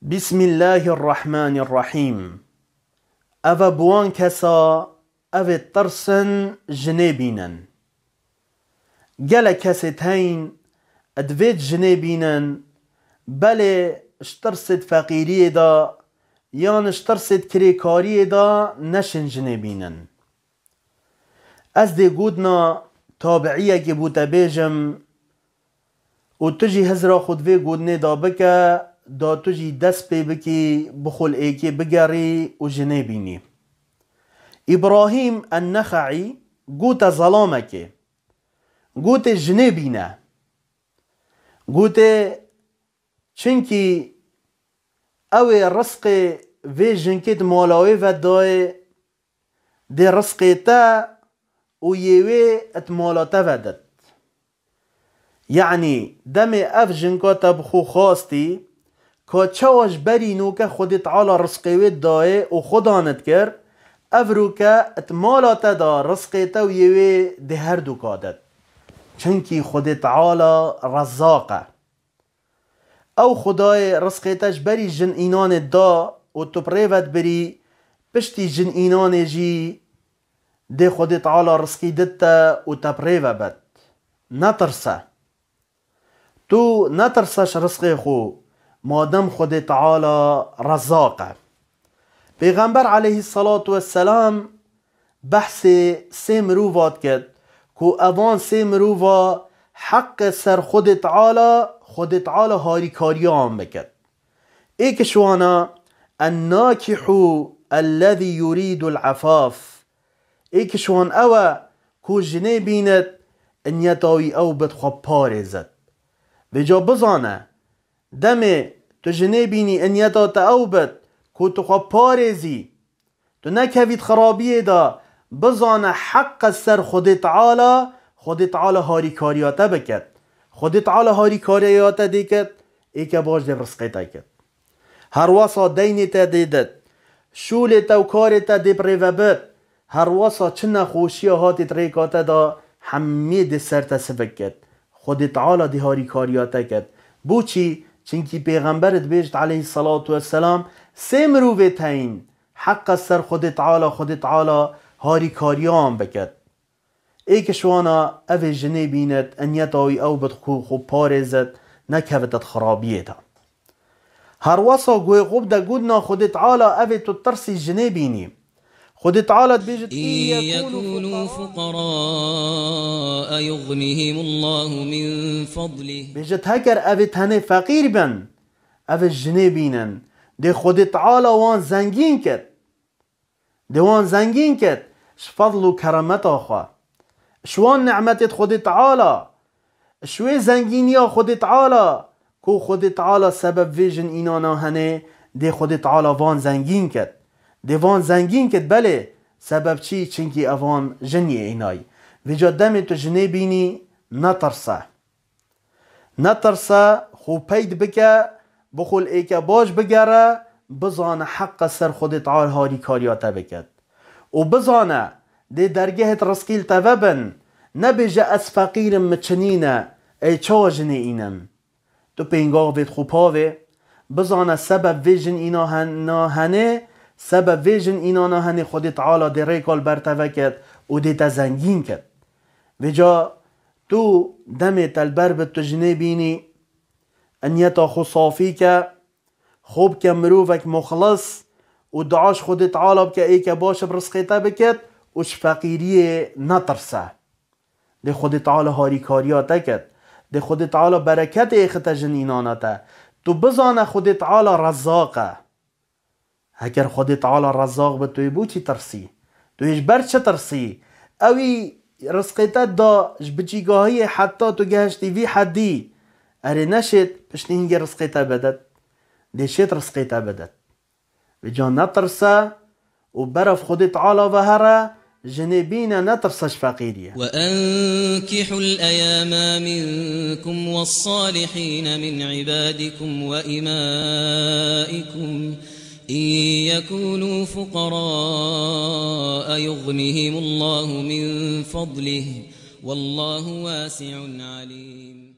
بسم الله الرحمن الرحيم. أفا بوان كسا أفا ترسن جنبينن جل كستين أدفيت جنبينن بله اشترست فقيري دا يان اشترست كريكاري دا نشن جنبينن. از دي قودنا تابعية كبوتا بيجم و تجي هزرا خود في قودني دا بكا دا تجي دست بي بكي بخل ايكي بگري و جنبيني. إبراهيم النخعي قوتا ظلامك قوتا جنبينه قوتا چنكي اوه رزق في جنكت مالاوي و داي دي رزق تا و يوه اتمالاتا ودد يعني دم اف جنكاتا بخو خاستي که چاوش برینو که خودت عالا رزقوی دایه و خدانت کر افرو که اتمالاتا دا رزقیتا و یوی ده هر دو کادت چنکی خودت عالا رزاقه او خدای رزقیتاش بری جن اینان دا و تو پریوت بری پشتی جن اینان جی ده خودت عالا رزقی دتا و تپریوه بد نترسه تو نترسش رزقی خو مادم خود تعالى رزاقه. پیغمبر علیه الصلاة والسلام بحث سه مروفات کرد که اوان سه مروفا حق سر خود تعالى هاری کاری آن بکد. ایک شوانا الناکح الذي يريد العفاف. ایک شوان اوه که جنه بیند انیتاوی او بدخواب پارزد و جا بزانه دمه تو جنه بینی انیتا تا او بد که تو خواه پارزی تو نکوید خرابیه دا بزانه حق سر خود تعالی هاری کاریاتا بکد خود تعالی هاری کاریاتا دیکد ایکا باش دی رسقیتا کد هر واسا دینتا دیدد شولتا و کارتا دی پریو بد هر واسا چنه خوشی هاتی تریکاتا دا همه دی سرتا سبک کد خود تعالی دی هاری کاریاتا کد بو چی؟ چنکی پیغمبرت بیشت علیه الصلاة والسلام سه مروفه تاین حق سر خود تعالی هاری کاریان بکد ایک شوانا او جنه بیند انیتاوی او بدخو خوب پارزد نکوتت خرابیه دا هر واسا گوی خوب دا گودنا خود تعالی او تو ترسی جنه بینی خود تعالی بیجت يكونوا فقراء يغنيهم الله من فضله بیجت هکر او تنه فقیر بن او جنه بینن ده خود تعالی وان زنگین کد ده وان زنگین کد فضل و کرمت آخوا شوان نعمت خود تعالی شوی زنگینی خود تعالی کو خود تعالی سبب ویژن اینانا هنه ده خود تعالی وان زنگین کد دیوان زنگین کد بله سبب چی؟ چنکی اوان جنی اینای ویجا دم تو جنی بینی نترسه خوب پید بکه بخول ایکا باش بگره بزانه حق سر خود تعالی هاری کاریاتا بکد و بزانه دی درگهت رسقیل تببن نبیجه از فقیرم مچنینه ای چا جنی اینم تو پینگاه وید خوباوه بزانه سبب ویجن اینا هنه سبب ویژن اینانا هنی خود تعالی دی ریکال برتوه کد و دی تزنگین کد و جا تو دم تلبر به تو جنه بینی انیتا خو صافی که خوب که مروفک مخلص و دعاش خود تعالی بکه ای که باش برسقیتا بکد وش فقیری نترسه دی خود تعالی هاری کاریاتا کد دی خود تعالی برکت ایختا جن اینانا تا تو بزانه خود تعالی رزاقه اگر خود تعالی رزاق به توی بو چی ترسی تو ایش بر چه ترسی اوی رزقیتت دا بچیگاهی حتی تو گهشتی وی حدی اره نشد پشتی هنگی رزقیتا بدد دیشت رزقیتا بدد و جا نترسه و برف خود تعالی و هره جنبين نترسش فقيرية وأنكحوا الأيام منكم والصالحين من عبادكم وإمائكم إن يكونوا فقراء يغنهم الله من فضله والله واسع عليم